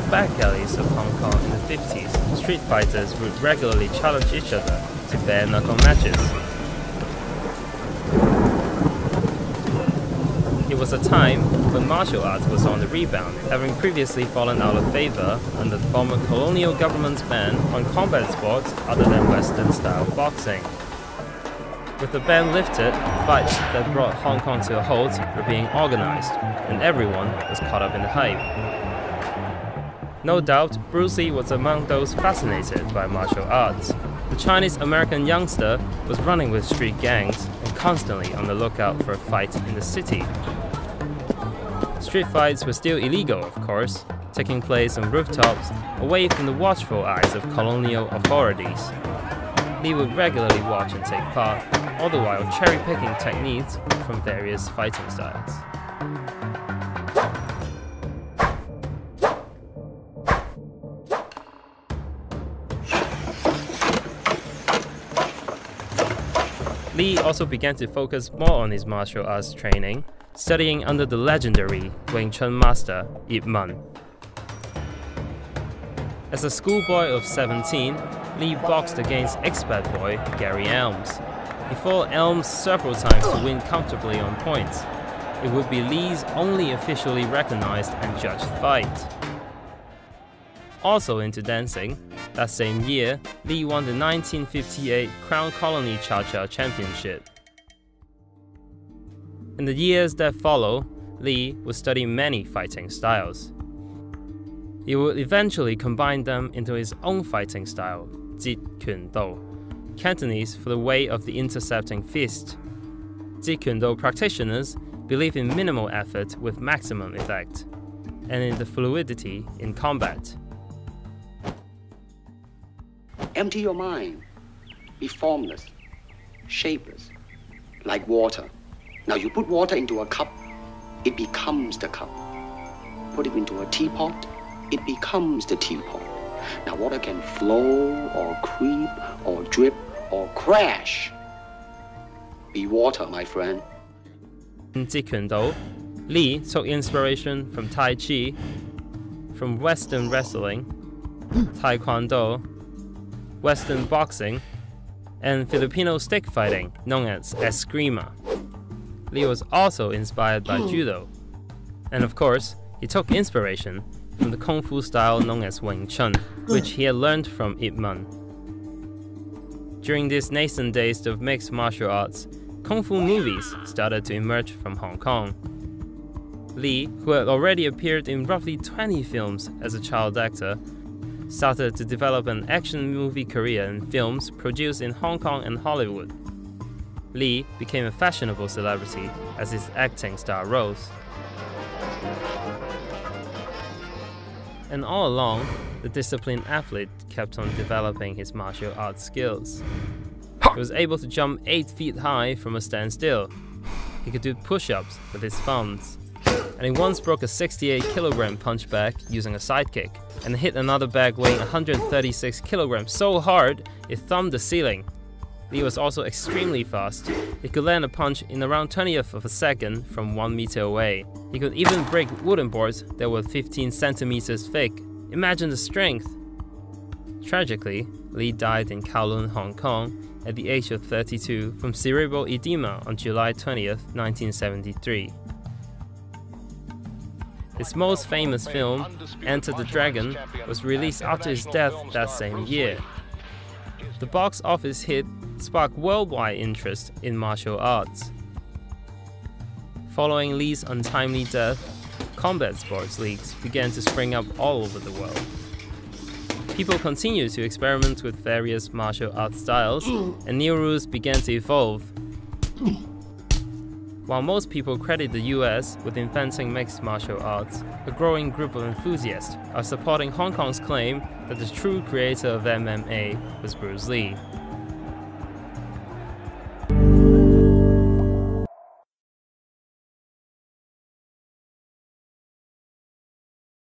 back alleys of Hong Kong in the 50s, street fighters would regularly challenge each other to bare-knuckle matches. It was a time when martial arts was on the rebound, having previously fallen out of favor under the former colonial government's ban on combat sports other than Western-style boxing. With the ban lifted, fights that brought Hong Kong to a halt were being organized, and everyone was caught up in the hype. No doubt, Bruce Lee was among those fascinated by martial arts. The Chinese-American youngster was running with street gangs and constantly on the lookout for a fight in the city. Street fights were still illegal, of course, taking place on rooftops away from the watchful eyes of colonial authorities. Lee would regularly watch and take part, all the while cherry-picking techniques from various fighting styles. Lee also began to focus more on his martial arts training, studying under the legendary Wing Chun master Ip Man. As a schoolboy of 17, Lee boxed against ex-bad boy Gary Elms. He fought Elms several times to win comfortably on points. It would be Lee's only officially recognized and judged fight. Also into dancing, that same year, Lee won the 1958 Crown Colony Cha-Cha Championship. In the years that follow, Lee would study many fighting styles. He would eventually combine them into his own fighting style, Jeet Kune Do, Cantonese for the way of the intercepting fist. Jeet Kune Do practitioners believe in minimal effort with maximum effect, and in the fluidity in combat. Empty your mind. Be formless, shapeless, like water. Now you put water into a cup, it becomes the cup. Put it into a teapot, it becomes the teapot. Now water can flow or creep or drip or crash. Be water, my friend. In Jeet Kune Do, Lee took inspiration from Tai Chi, from Western wrestling, Taekwondo, Western boxing, and Filipino stick fighting, known as eskrima. Lee was also inspired by judo. And of course, he took inspiration from the Kung Fu style known as Wing Chun, which he had learned from Ip Man. During these nascent days of mixed martial arts, Kung Fu movies started to emerge from Hong Kong. Lee, who had already appeared in roughly 20 films as a child actor, started to develop an action movie career in films produced in Hong Kong and Hollywood. Lee became a fashionable celebrity as his acting star rose. And all along, the disciplined athlete kept on developing his martial arts skills. He was able to jump 8 feet high from a standstill. He could do push-ups with his thumbs. And he once broke a 68-kilogram punch bag using a sidekick, and hit another bag weighing 136 kilograms so hard it thumped the ceiling. Lee was also extremely fast. He could land a punch in around 20th of a second from 1 meter away. He could even break wooden boards that were 15 centimeters thick. Imagine the strength! Tragically, Lee died in Kowloon, Hong Kong at the age of 32 from cerebral edema on July 20th, 1973. His most famous film, Enter the Dragon, was released after his death that same year. The box office hit sparked worldwide interest in martial arts. Following Lee's untimely death, combat sports leagues began to spring up all over the world. People continued to experiment with various martial arts styles, and new rules began to evolve. While most people credit the US with inventing mixed martial arts, a growing group of enthusiasts are supporting Hong Kong's claim that the true creator of MMA was Bruce Lee.